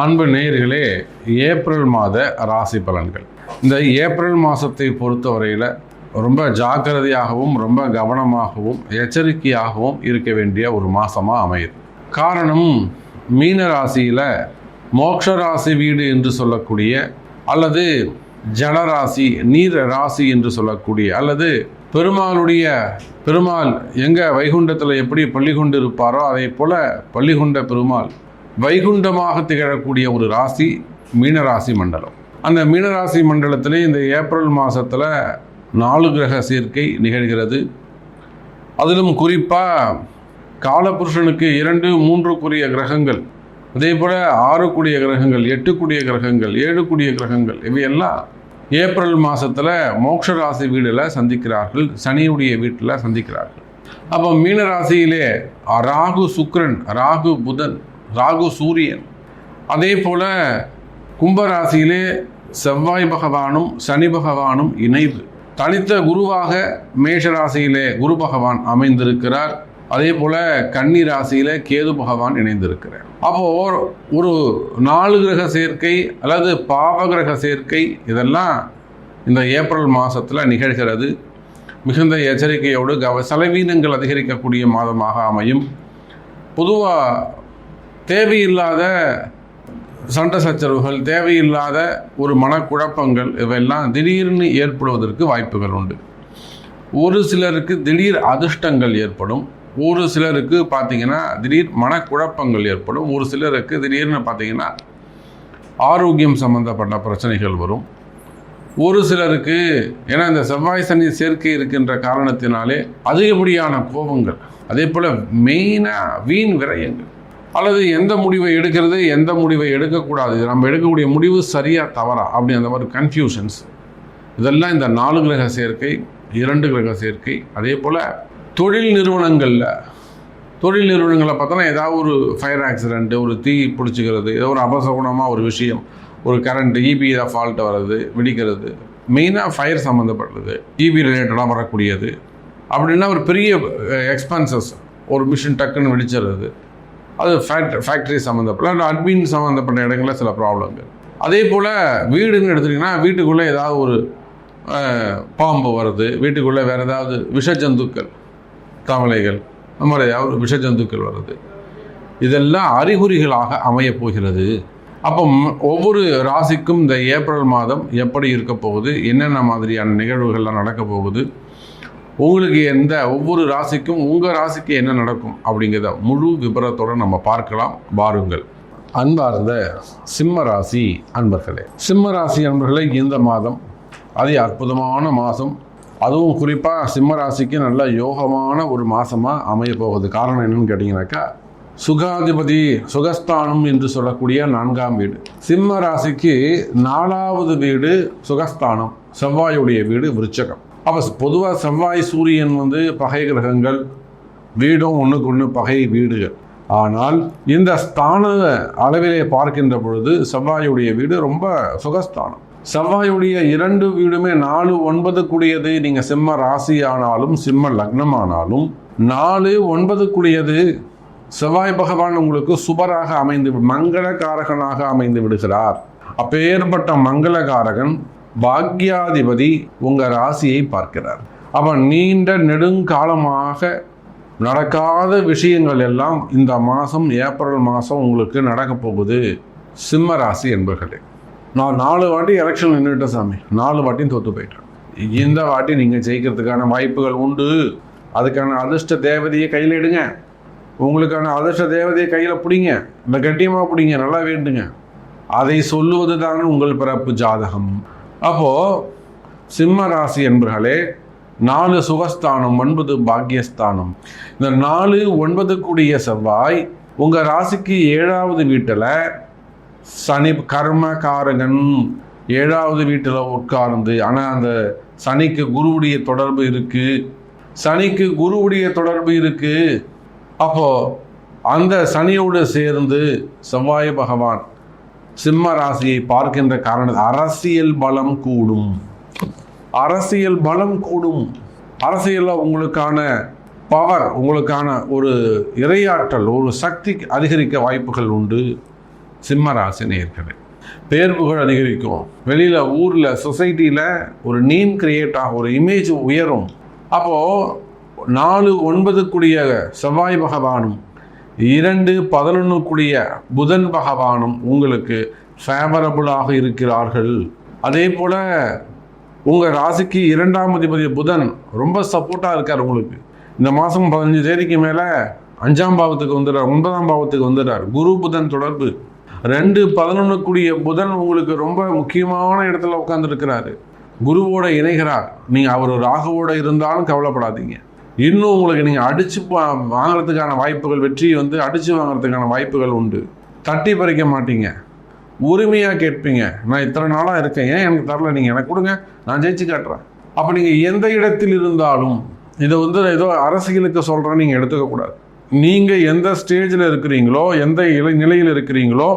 அன்பு நேயர்களே, ஏப்ரல் மாத ராசி பலன்கள். இந்த ஏப்ரல் மாதத்தை பொறுத்தவரையில் ரொம்ப ஜாக்கிரதையாகவும் ரொம்ப கவனமாகவும் எச்சரிக்கையாகவும் இருக்க வேண்டிய ஒரு மாதமாக அமையுது. காரணம், மீன ராசியில் மோட்ச ராசி வீடு என்று சொல்லக்கூடிய, அல்லது ஜலராசி நீர் ராசி என்று சொல்லக்கூடிய, அல்லது பெருமாள் எங்கே வைகுண்டத்தில் எப்படி பள்ளி கொண்டு இருப்பாரோ அதை போல பள்ளிகொண்ட பெருமாள் வைகுண்டமாக திகழக்கூடிய ஒரு ராசி மீனராசி மண்டலம். அந்த மீனராசி மண்டலத்திலே இந்த ஏப்ரல் மாதத்தில் 4 கிரக சேர்க்கை நிகழ்கிறது. அதிலும் குறிப்பாக காலபுருஷனுக்கு 2, 3 கிரகங்கள், அதே போல் 6 கிரகங்கள், 8 கிரகங்கள், 7 கிரகங்கள், இவையெல்லாம் ஏப்ரல் மாதத்தில் மோட்ச ராசி வீடில் சந்திக்கிறார்கள், சனியுடைய வீட்டில் சந்திக்கிறார்கள். அப்போ மீனராசியிலே ராகு சுக்கிரன், ராகு புதன், ராகு சூரியன், அதே போல் கும்பராசியிலே செவ்வாய் பகவானும் சனி பகவானும் இணைவு. தனித்த குருவாக மேஷராசியிலே குரு பகவான் அமைந்திருக்கிறார். அதே போல் கன்னி ராசியிலே கேது பகவான் இணைந்திருக்கிறார். அப்போது ஒரு 4 கிரக சேர்க்கை அல்லது பாவகிரக சேர்க்கை இதெல்லாம் இந்த ஏப்ரல் மாதத்தில் நிகழ்கிறது. மிகுந்த எச்சரிக்கையோடு செலவீனங்கள் அதிகரிக்கக்கூடிய மாதமாக அமையும். பொதுவாக தேவையில்லாத சண்டை சச்சரவுகள், தேவையில்லாத ஒரு மனக்குழப்பங்கள் இவையெல்லாம் திடீர்னு ஏற்படுவதற்கு வாய்ப்புகள் உண்டு. ஒரு சிலருக்கு திடீர் அதிர்ஷ்டங்கள் ஏற்படும், ஒரு சிலருக்கு பார்த்திங்கன்னா திடீர் மனக்குழப்பங்கள் ஏற்படும், ஒரு சிலருக்கு திடீர்னு பார்த்திங்கன்னா ஆரோக்கியம் சம்பந்தப்பட்ட பிரச்சனைகள் வரும். ஒரு சிலருக்கு ஏன்னா இந்த செவ்வாய் சனி சேர்க்கை இருக்கின்ற காரணத்தினாலே அதிகப்படியான கோபங்கள், அதே போல் மெயினாக வீண் விரயங்கள், அல்லது எந்த முடிவை எடுக்கிறது எந்த முடிவை எடுக்கக்கூடாது, நம்ம எடுக்கக்கூடிய முடிவு சரியா தவறா அப்படி அந்த மாதிரி கன்ஃபியூஷன்ஸ், இதெல்லாம் இந்த 4 கிரக சேர்க்கை, 2 கிரக சேர்க்கை. அதே போல் தொழில் நிறுவனங்களில் பார்த்தோன்னா ஏதாவது ஒரு ஃபயர் ஆக்சிடென்ட்டு, ஒரு தீ பிடிச்சிக்கிறது, ஏதோ ஒரு அபசகுணமாக ஒரு விஷயம், ஒரு கரண்ட் ஈபி ஃபால்ட்டு வர்றது, வெடிக்கிறது, மெயினாக ஃபயர் சம்மந்தப்பட்டது, ஈபி ரிலேட்டடாக வரக்கூடியது. அப்படின்னா ஒரு பெரிய எக்ஸ்பென்சஸ், ஒரு மிஷின் டக்குன்னு வெடிச்சிடுறது, அது ஃபேக்ட்ரி சம்மந்தப்பட்ட அட்மின் சம்மந்தப்பட்ட இடங்களில் சில ப்ராப்ளங்கள். அதே போல் வீடுன்னு எடுத்துட்டிங்கன்னா வீட்டுக்குள்ளே ஏதாவது ஒரு பாம்பு வருது, வீட்டுக்குள்ளே வேறு ஏதாவது விஷஜந்துக்கள், தவளைகள், அந்த மாதிரி ஏதாவது விஷஜந்துக்கள் வருது, இதெல்லாம் அறிகுறிகளாக அமையப் போகிறது. அப்போ ஒவ்வொரு ராசிக்கும் இந்த ஏப்ரல் மாதம் எப்படி இருக்க போகுது, என்னென்ன மாதிரியான நிகழ்வுகள்லாம் நடக்க போகுது, உங்களுக்கு ஒவ்வொரு ராசிக்கும் உங்கள் ராசிக்கு என்ன நடக்கும் அப்படிங்கிறத முழு விபரத்தோடு நம்ம பார்க்கலாம். வாருங்கள். அன்பார்ந்த சிம்ம ராசி அன்பர்களே, சிம்ம ராசி அன்பர்களே, இந்த மாதம் அதி அற்புதமான மாதம். அதுவும் குறிப்பாக சிம்ம ராசிக்கு நல்ல யோகமான ஒரு மாதமாக அமைய போகுது. காரணம் என்னன்னு கேட்டிங்கனாக்கா, சுகாதிபதி சுகஸ்தானம் என்று சொல்லக்கூடிய 4ஆம் வீடு, சிம்ம ராசிக்கு 4வது வீடு சுகஸ்தானம், செவ்வாயுடைய வீடு விருச்சகம். அப்போ பொதுவாக செவ்வாய் சூரியன் பகை கிரகங்கள், வீடும் ஒன்றுக்கு ஒன்று பகை வீடுகள். ஆனால் இந்த ஸ்தான அளவிலே பார்க்கின்ற பொழுது செவ்வாயுடைய வீடு ரொம்ப சுகஸ்தானம். செவ்வாயுடைய 2 வீடுமே 4, 9 நீங்கள் சிம்ம ராசி ஆனாலும் சிம்ம லக்னம் ஆனாலும் 4, 9 செவ்வாய் பகவான் உங்களுக்கு சுபராக அமைந்து மங்களகாரகனாக அமைந்து விடுகிறார். அப்பேற்பட்ட மங்களகாரகன் பாக்யாதிபதி உங்கள் ராசியை பார்க்கிறார். அப்போ நீண்ட நெடுங்காலமாக நடக்காத விஷயங்கள் எல்லாம் இந்த மாதம் ஏப்ரல் மாதம் உங்களுக்கு நடக்க போகுது. சிம்ம ராசி என்பர்களே, நான் 4 வாட்டி எலெக்ஷன் நின்றுட்டேன் சாமி, 4 வாட்டியும் தோற்று போயிட்டேன். இந்த வாட்டி நீங்கள் ஜெயிக்கிறதுக்கான வாய்ப்புகள் உண்டு. அதுக்கான அதிர்ஷ்ட தேவதையை கையில் எடுங்க, உங்களுக்கான அதிர்ஷ்ட தேவதையை கையில் பிடிங்க, இந்த கட்டியமாக பிடிங்க, நல்லா வேண்டுங்க. அதை சொல்லுவது தான் உங்கள் பிறப்பு ஜாதகம். அப்போது சிம்ம ராசி என்பர்களே, 4 சுகஸ்தானம், 9 பாக்யஸ்தானம். இந்த 4, 9 செவ்வாய் உங்கள் ராசிக்கு 7வது வீட்டில் சனி கர்மகாரகன் 7வது வீட்டில் உட்கார்ந்து, ஆனால் அந்த சனிக்கு குருவுடைய தொடர்பு இருக்குது. அப்போது அந்த சனியோடு சேர்ந்து செவ்வாய் பகவான் சிம்ம ராசியை பார்க்கின்ற காரணம் அரசியல் பலம் கூடும். அரசியலில் உங்களுக்கான பவர், உங்களுக்கான ஒரு இறையாற்றல், ஒரு சக்தி அதிகரிக்க வாய்ப்புகள் உண்டு. சிம்ம ராசி நேயர்களே. பேர் புகழ் அதிகரிக்கும், வெளியில் ஊரில் சொசைட்டியில் ஒரு நேம் கிரியேட் ஆகும், ஒரு இமேஜ் உயரும். அப்போது 4-9 செவ்வாய் பகவானும் 2-11 புதன் பகவானும் உங்களுக்கு ஃபேவரபுளாக இருக்கிறார்கள். அதே போல் உங்கள் ராசிக்கு 2ஆம் அதிபதி புதன் ரொம்ப சப்போர்ட்டாக இருக்கார் உங்களுக்கு. இந்த மாதம் 15 தேதிக்கு மேலே 5ஆம் பாவத்துக்கு வந்துடுறார், 9ஆம் பாவத்துக்கு வந்துடுறார். குரு புதன் தொடர்பு 2-11 புதன் உங்களுக்கு ரொம்ப முக்கியமான இடத்துல உட்காந்துருக்கிறாரு, குருவோட இணைகிறார். நீங்கள் அவர் ராகுவோட இருந்தாலும் கவலைப்படாதீங்க. இன்னும் உங்களுக்கு நீங்கள் அடித்து வாங்கிறதுக்கான வாய்ப்புகள், வெற்றியை அடித்து வாங்கிறதுக்கான வாய்ப்புகள் உண்டு. தட்டி பறிக்க மாட்டீங்க, உரிமையாக கேட்பீங்க. நான் இத்தனை நாளாக இருக்கேன், ஏன் எனக்கு தரல, நீங்கள் எனக்கு கொடுங்க, நான் ஜெயிச்சு காட்டுறேன். அப்போ நீங்கள் எந்த இடத்தில் இருந்தாலும் இதை ஏதோ அரசியலுக்கு சொல்கிறேன்னு நீங்கள் எடுத்துக்கக்கூடாது. நீங்கள் எந்த ஸ்டேஜில் இருக்கிறீங்களோ, எந்த நிலையில் இருக்கிறீங்களோ,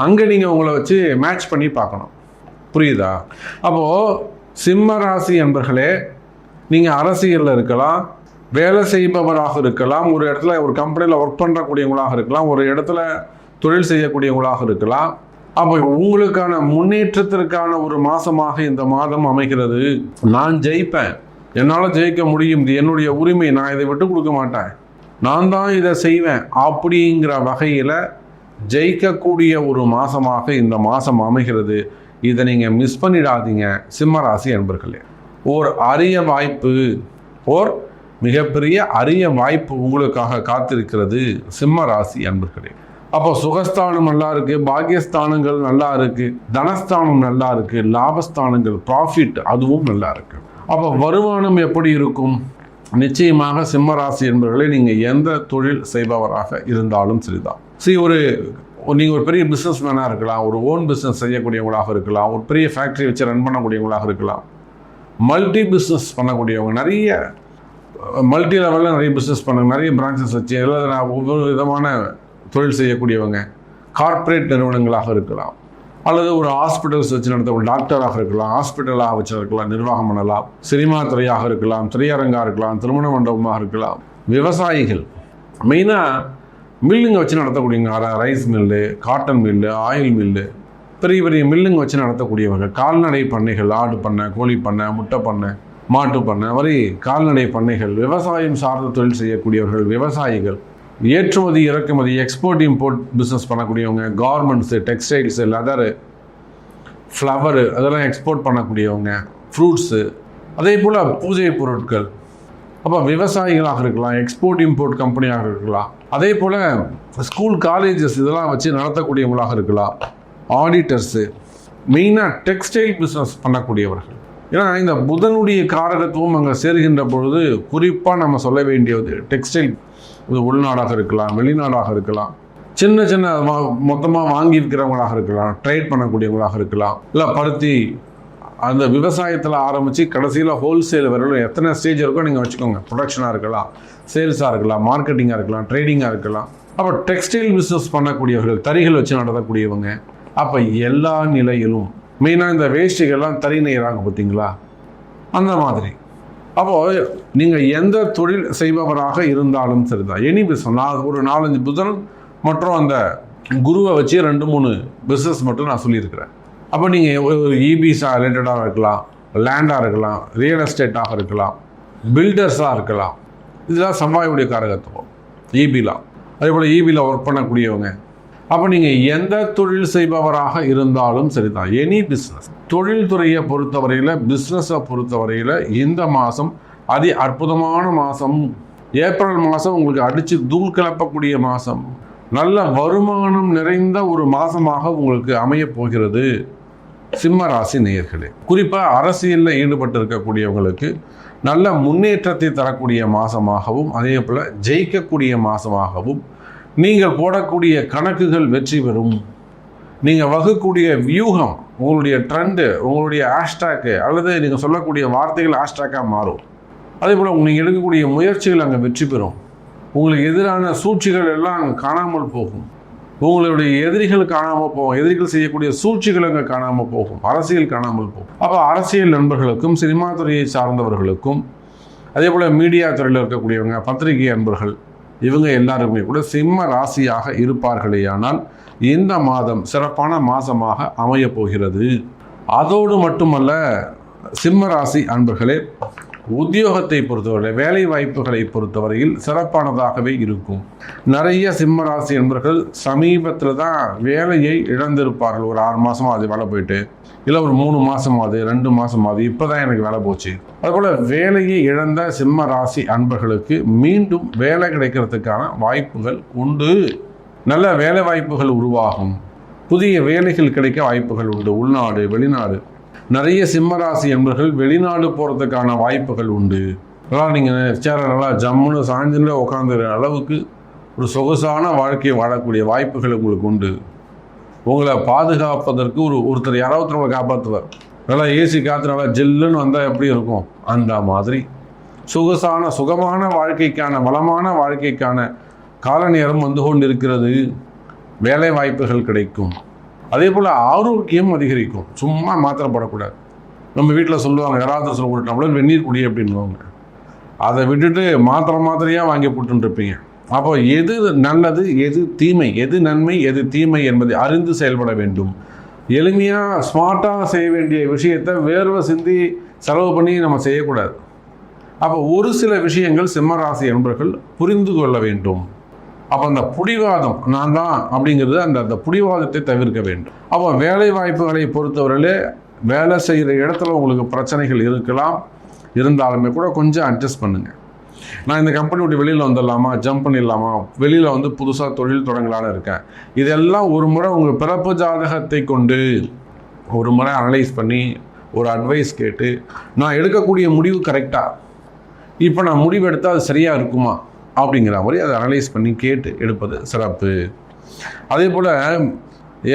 அங்கே நீங்கள் உங்களை வச்சு மேட்ச் பண்ணி பார்க்கணும். புரியுதா? அப்போது சிம்ம ராசி என்பர்களே, நீங்கள் அரசியலில் இருக்கலாம், வேலை செய்பவராக இருக்கலாம், ஒரு இடத்துல ஒரு கம்பெனியில் ஒர்க் பண்ணுறக்கூடியவங்களாக இருக்கலாம், ஒரு இடத்துல தொழில் செய்யக்கூடியவங்களாக இருக்கலாம். அப்போ உங்களுக்கான முன்னேற்றத்திற்கான ஒரு மாதமாக இந்த மாதம் அமைகிறது. நான் ஜெயிப்பேன், என்னால் ஜெயிக்க முடியும், இது என்னுடைய உரிமை, நான் இதை விட்டு கொடுக்க மாட்டேன், நான் தான் இதை செய்வேன் அப்படிங்கிற வகையில் ஜெயிக்கக்கூடிய ஒரு மாதமாக இந்த மாதம் அமைகிறது. இதை நீங்கள் மிஸ் பண்ணிடாதீங்க சிம்மராசி அன்பர்களே. ஓர் அரிய வாய்ப்பு, ஓர் மிகப்பெரிய அரிய வாய்ப்பு உங்களுக்காக காத்திருக்கிறது சிம்ம ராசி அன்பர்களே. அப்போ சுகஸ்தானம் நல்லா இருக்குது, பாக்கியஸ்தானங்கள் நல்லா இருக்குது, தனஸ்தானம் நல்லா இருக்குது, லாபஸ்தானங்கள் ப்ராஃபிட் அதுவும் நல்லா இருக்குது. அப்போ வருமானம் எப்படி இருக்கும்? நிச்சயமாக சிம்ம ராசி என்பவர்களை நீங்கள் எந்த தொழில் செய்பவராக இருந்தாலும் சரிதான். நீங்கள் ஒரு பெரிய பிஸ்னஸ் மேனாக இருக்கலாம், ஒரு ஓன் பிஸ்னஸ் செய்யக்கூடியவங்களாக இருக்கலாம், ஒரு பெரிய ஃபேக்ட்ரி வச்சு ரன் பண்ணக்கூடியவங்களாக இருக்கலாம், மல்டி பிஸ்னஸ் பண்ணக்கூடியவங்க, நிறைய மல்டி லெவலில் நிறைய பிஸ்னஸ் பண்ணுங்க, நிறைய பிரான்ச்சஸ் வச்சு ஒவ்வொரு விதமான தொழில் செய்யக்கூடியவங்க, கார்ப்பரேட் நிறுவனங்களாக இருக்கலாம், அல்லது ஒரு ஹாஸ்பிட்டல்ஸ் வச்சு நடத்த ஒரு டாக்டராக இருக்கலாம், ஹாஸ்பிட்டலாக வச்சு இருக்கலாம், நிர்வாகம் பண்ணலாம், சினிமா துறையாக இருக்கலாம், திரையரங்காக இருக்கலாம், திருமண மண்டபமாக இருக்கலாம், விவசாயிகள் மெயினாக மில்லுங்க வச்சு நடத்தக்கூடியவங்க, rice mill, cotton mill, oil mill, பெரிய பெரிய மில்லுங்க வச்சு நடத்தக்கூடியவர்கள், கால்நடை பண்ணைகள், ஆடு பண்ணை, கோழி பண்ணை, முட்டை பண்ணை, மாட்டு பண்ணை வரை கால்நடை பண்ணைகள், விவசாயம் சார்ந்த தொழில் செய்யக்கூடியவர்கள், விவசாயிகள், ஏற்றுமதி இறக்குமதி எக்ஸ்போர்ட் இம்போர்ட் பிஸ்னஸ் பண்ணக்கூடியவங்க, கார்மெண்ட்ஸு, டெக்ஸ்டைல்ஸு, லெதரு, ஃப்ளவரு அதெல்லாம் எக்ஸ்போர்ட் பண்ணக்கூடியவங்க, ஃப்ரூட்ஸு, அதே போல் பூஜை பொருட்கள். அப்போ விவசாயிகளாக இருக்கலாம், எக்ஸ்போர்ட் இம்போர்ட் கம்பெனியாக இருக்கலாம், அதே போல் ஸ்கூல் காலேஜஸ் இதெல்லாம் வச்சு நடத்தக்கூடியவங்களாக இருக்கலாம், ஆடிட்டர்ஸு, மெயினாக டெக்ஸ்டைல் பிஸ்னஸ் பண்ணக்கூடியவர்கள். ஏன்னா இந்த புதனுடைய காரகத்துவம் அங்கே சேர்கின்ற பொழுது குறிப்பாக நம்ம சொல்ல வேண்டியது டெக்ஸ்டைல், இது உள்நாடாக இருக்கலாம், வெளிநாடாக இருக்கலாம், சின்ன சின்ன மொத்தமாக வாங்கி விற்கிறவங்களாக இருக்கலாம், ட்ரேட் பண்ணக்கூடியவங்களாக இருக்கலாம், இல்லை பருத்தி அந்த விவசாயத்தில் ஆரம்பித்து கடைசியில் ஹோல்சேல் வரையிலும் எத்தனை ஸ்டேஜ் இருக்கோ நீங்கள் வச்சுக்கோங்க. ப்ரொடக்ஷனாக இருக்கலாம், சேல்ஸாக இருக்கலாம், மார்க்கெட்டிங்காக இருக்கலாம், ட்ரேடிங்காக இருக்கலாம். அப்போ டெக்ஸ்டைல் பிஸ்னஸ் பண்ணக்கூடியவர்கள், தறிகள் வச்சு நடத்தக்கூடியவங்க. அப்போ எல்லா நிலையிலும் மெயினாக இந்த வேஷ்டிகள்லாம் தறி நெய்கிறாங்க பார்த்தீங்களா, அந்த மாதிரி. அப்போது நீங்கள் எந்த தொழில் செய்பவராக இருந்தாலும் சரிதான், எனி பிஸ்னஸ். நான் ஒரு 4-5 புதன் மற்றும் அந்த குருவை வச்சு 2-3 பிஸ்னஸ் மட்டும் நான் சொல்லியிருக்கிறேன். அப்போ நீங்கள் ஒரு இபிஸாக ரிலேட்டடாக இருக்கலாம், லேண்டாக இருக்கலாம், ரியல் எஸ்டேட்டாக இருக்கலாம், பில்டர்ஸாக இருக்கலாம். இதெல்லாம் செவ்வாயுடைய காரகத்துவம், இபிலாம். அதே போல் இபியில் ஒர்க் பண்ணக்கூடியவங்க. அப்போ நீங்கள் எந்த தொழில் செய்பவராக இருந்தாலும் சரிதான், எனி பிஸ்னஸ். தொழில்துறையை பொறுத்தவரையில், பிஸ்னஸை பொறுத்தவரையில் இந்த மாதம் அதி அற்புதமான மாதம். ஏப்ரல் மாதம் உங்களுக்கு அடித்து தூள் கிளப்பக்கூடிய மாதம், நல்ல வருமானம் நிறைந்த ஒரு மாதமாக உங்களுக்கு அமையப் போகிறது சிம்ம ராசி நேயர்களே. குறிப்பாக அரசியலில் ஈடுபட்டு இருக்கக்கூடியவங்களுக்கு நல்ல முன்னேற்றத்தை தரக்கூடிய மாதமாகவும், அதே போல் ஜெயிக்கக்கூடிய மாதமாகவும், நீங்கள் போடக்கூடிய கணக்குகள் வெற்றி பெறும், நீங்கள் வகுக்கக்கூடிய வியூகம், உங்களுடைய ட்ரெண்டு, உங்களுடைய ஹேஷ்டேக்கு அல்லது நீங்கள் சொல்லக்கூடிய வார்த்தைகள் ஹேஷ்டேக்காக மாறும். அதே போல் நீங்கள் எடுக்கக்கூடிய முயற்சிகள் அங்கே வெற்றி பெறும். உங்களுக்கு எதிரான சூழ்ச்சிகள் எல்லாம் அங்கே காணாமல் போகும். உங்களுடைய எதிரிகள் காணாமல் போகும், எதிரிகள் செய்யக்கூடிய சூழ்ச்சிகள் அங்கே காணாமல் போகும், அரசியல் காணாமல் போகும். அப்போ அரசியல் நண்பர்களுக்கும், சினிமா துறையை சார்ந்தவர்களுக்கும், அதே போல் மீடியா துறையில் இருக்கக்கூடியவங்க, பத்திரிகை அன்பர்கள், இவங்க எல்லாருமே கூட சிம்ம ராசியாக இருப்பார்களேயானால் இந்த மாதம் சிறப்பான மாதமாக அமையப் போகிறது. அதோடு மட்டுமல்ல, சிம்ம ராசி அன்பர்களே, உத்தியோகத்தை பொறுத்தவரை, வேலை வாய்ப்புகளை பொறுத்தவரையில் சிறப்பானதாகவே இருக்கும். நிறைய சிம்ம ராசி என்பவர்கள் சமீபத்தில் தான் வேலையை இழந்திருப்பார்கள். ஒரு 6 மாதமாக அது வேலை போயிட்டு, இல்லை ஒரு 3 மாதமாவது 2 மாதமாவது இப்போ தான் எனக்கு வேலை போச்சு. அதுபோல் வேலையை இழந்த சிம்ம ராசி அன்பர்களுக்கு மீண்டும் வேலை கிடைக்கிறதுக்கான வாய்ப்புகள் உண்டு. நல்ல வேலை வாய்ப்புகள் உருவாகும். புதிய வேலைகள் கிடைக்க வாய்ப்புகள் உண்டு. உள்நாடு, வெளிநாடு. நிறைய சிம்மராசி என்பவர்கள் வெளிநாடு போகிறதுக்கான வாய்ப்புகள் உண்டு. அதனால் நீங்கள் சேர நல்லா ஜம்முன்னு சாய்ந்துட்டு உட்காந்துற அளவுக்கு ஒரு சொகுசான வாழ்க்கையை வாழக்கூடிய வாய்ப்புகள் உங்களுக்கு உண்டு. உங்களை பாதுகாப்பதற்கு ஒருத்தர் யாராவது உங்களை காப்பாற்றுவார். நல்லா ஏசி காற்று நல்லா ஜில்லுன்னு வந்தால் எப்படி இருக்கும், அந்த மாதிரி சுகமான வாழ்க்கைக்கான, வளமான வாழ்க்கைக்கான கால நேரம் வந்து கொண்டு இருக்கிறது. வேலை வாய்ப்புகள் கிடைக்கும். அதே போல் ஆரோக்கியம் அதிகரிக்கும். சும்மா மாத்திரை போடக்கூடாது. நம்ம வீட்டில் சொல்லுவாங்க, யாராவது சொல்ல ஒரு டம்ளர் வெந்நீர் குடி அப்படின்வாங்க. அதை விட்டுட்டு மாத்திரையாக வாங்கி போட்டுருப்பீங்க. அப்போ எது நல்லது, எது தீமை, எது நன்மை, எது தீமை என்பதை அறிந்து செயல்பட வேண்டும். எளிமையாக ஸ்மார்ட்டாக செய்ய வேண்டிய விஷயத்தை வேர்வை சிந்தி செலவு பண்ணி நம்ம செய்யக்கூடாது. அப்போ ஒரு சில விஷயங்கள் சிம்மராசி என்பவர்கள் புரிந்து கொள்ள வேண்டும். அப்போ அந்த புடிவாதம், நான் தான் அப்படிங்கிறது, அந்த புடிவாதத்தை தவிர்க்க வேண்டும். அப்போ வேலை வாய்ப்புகளை பொறுத்தவரையிலே வேலை செய்கிற இடத்துல உங்களுக்கு பிரச்சனைகள் இருக்கலாம். இருந்தாலுமே கூட கொஞ்சம் அட்ஜஸ்ட் பண்ணுங்கள். நான் இந்த கம்பெனி விட்டு வெளியில் வந்துடலாமா, ஜம்ப் பண்ணிடலாமா, வெளியில் வந்து புதுசாக தொழில் தொடங்கலான்னு இருக்கேன். இதெல்லாம் ஒரு முறை உங்கள் பிறப்பு ஜாதகத்தை கொண்டு ஒரு முறை அனலைஸ் பண்ணி ஒரு அட்வைஸ் கேட்டு, நான் எடுக்கக்கூடிய முடிவு கரெக்டாக, இப்போ நான் முடிவு எடுத்தால் அது சரியாக இருக்குமா அப்படிங்கிற மாதிரி அதை அனலைஸ் பண்ணி கேட்டு எடுப்பது சிறப்பு. அதே போல்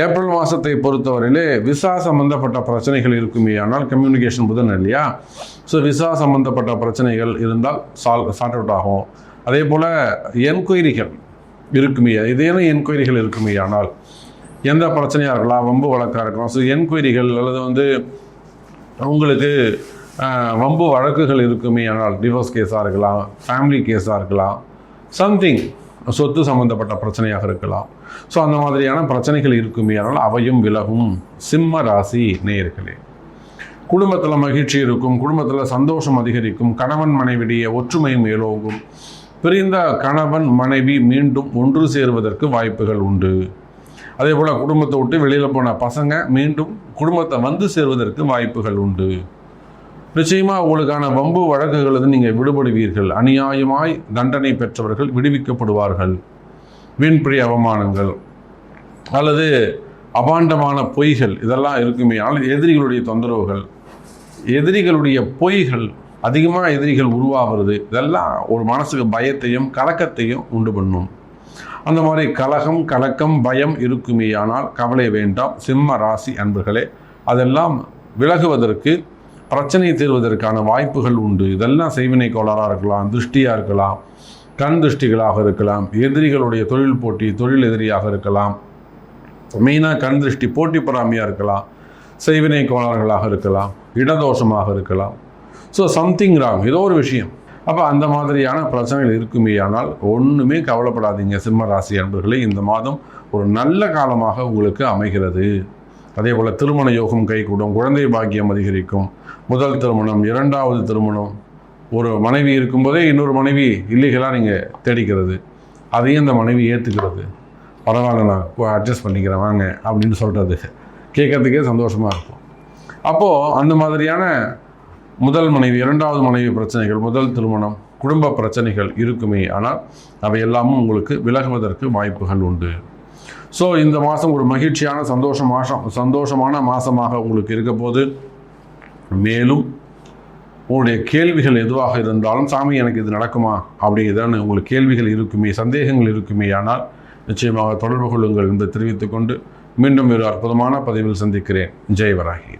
ஏப்ரல் மாதத்தை பொறுத்தவரையிலே விசா சம்மந்தப்பட்ட பிரச்சனைகள் இருக்குமே ஆனால், கம்யூனிகேஷன் புதன் இல்லையா, ஸோ விசா சம்மந்தப்பட்ட பிரச்சனைகள் இருந்தால் சார்ட் அவுட் ஆகும். அதே போல் என்கொயரிகள் இருக்குமே, இதேனும் என்கொயரிகள் இருக்குமே ஆனால், எந்த பிரச்சனையாக இருக்கலாம், வம்பு வழக்காக இருக்கலாம். ஸோ என்கொயரிகள் அல்லது வந்து உங்களுக்கு வம்பு வழக்குகள் இருக்குமே ஆனால், டிவோர்ஸ் கேஸாக இருக்கலாம், ஃபேமிலி கேஸாக இருக்கலாம், சம்திங் சொத்து சம்மந்தப்பட்ட பிரச்சனையாக இருக்கலாம். ஸோ அந்த மாதிரியான பிரச்சனைகள் இருக்குமே ஆனால் அவையும் விலகும். சிம்ம ராசி நேயர்களே, குடும்பத்தில் மகிழ்ச்சி இருக்கும், குடும்பத்தில் சந்தோஷம் அதிகரிக்கும், கணவன் மனைவிடைய ஒற்றுமை மேலோங்கும், பிரிந்த கணவன் மனைவி மீண்டும் ஒன்று சேருவதற்கு வாய்ப்புகள் உண்டு. அதே போல் குடும்பத்தை விட்டு வெளியில் போன பசங்க மீண்டும் குடும்பத்தை வந்து சேருவதற்கு வாய்ப்புகள் உண்டு. நிச்சயமாக உங்களுக்கான வம்பு வழக்குகளது நீங்கள் விடுபடுவீர்கள். அநியாயமாய் தண்டனை பெற்றவர்கள் விடுவிக்கப்படுவார்கள். வீண்பிரி அவமானங்கள் அல்லது அபாண்டமான பொய்கள் இதெல்லாம் இருக்குமே ஆனால், எதிரிகளுடைய தொந்தரவுகள், எதிரிகளுடைய பொய்கள், அதிகமாக எதிரிகள் உருவாகிறது, இதெல்லாம் ஒரு மனசுக்கு பயத்தையும் கலக்கத்தையும் உண்டு பண்ணும். அந்த மாதிரி கலக்கம் பயம் இருக்குமே ஆனால் கவலை வேண்டாம் சிம்ம ராசி அன்பர்களே. அதெல்லாம் விலகுவதற்கு, பிரச்சனை தீர்வதற்கான வாய்ப்புகள் உண்டு. இதெல்லாம் செய்வினை கோளாறாக இருக்கலாம், திருஷ்டியாக இருக்கலாம், கண் திருஷ்டிகளாக இருக்கலாம், எதிரிகளுடைய தொழில் போட்டி, தொழில் எதிரியாக இருக்கலாம், மெயினாக கண் திருஷ்டி போட்டி பொறாமையாக இருக்கலாம், செய்வினை கோளாறுகளாக இருக்கலாம், இடதோஷமாக இருக்கலாம். ஸோ சம்திங் ராங், ஏதோ ஒரு விஷயம். அப்போ அந்த மாதிரியான பிரச்சனைகள் இருக்குமே ஆனால் ஒன்றுமே கவலைப்படாதீங்க சிம்ம ராசி அன்பர்களே. இந்த மாதம் ஒரு நல்ல காலமாக உங்களுக்கு அமைகிறது. அதே போல் திருமண யோகம் கைகூடும், குழந்தை பாக்கியம் அதிகரிக்கும், முதல் திருமணம், இரண்டாவது திருமணம், ஒரு மனைவி இருக்கும்போதே இன்னொரு மனைவி இல்லீகலாக நீங்கள் தேடிக்கிறது, அதையும் இந்த மனைவி ஏற்றுக்கிறது, பரவாயில்ல நான் அட்ஜஸ்ட் பண்ணிக்கிறேன் வாங்க அப்படின்னு சொல்கிறது கேட்கறதுக்கே சந்தோஷமாக இருக்கும். அப்போது அந்த மாதிரியான முதல் மனைவி, இரண்டாவது மனைவி பிரச்சனைகள், முதல் திருமணம், குடும்ப பிரச்சனைகள் இருக்குமே ஆனால் அவை எல்லாமும் உங்களுக்கு விலகுவதற்கு வாய்ப்புகள் உண்டு. ஸோ இந்த மாதம் ஒரு மகிழ்ச்சியான சந்தோஷமான மாதமாக உங்களுக்கு இருக்க போது. மேலும் உங்களுடைய கேள்விகள் எதுவாக இருந்தாலும், சாமி எனக்கு இது நடக்குமா அப்படிங்கிறதான உங்களுக்கு கேள்விகள் இருக்குமே, சந்தேகங்கள் இருக்குமே ஆனால் நிச்சயமாக தொடர்பு கொள்ளுங்கள் என்று தெரிவித்துக்கொண்டு மீண்டும் ஒரு அற்புதமான பதிவில் சந்திக்கிறேன். ஜெய் வராகி.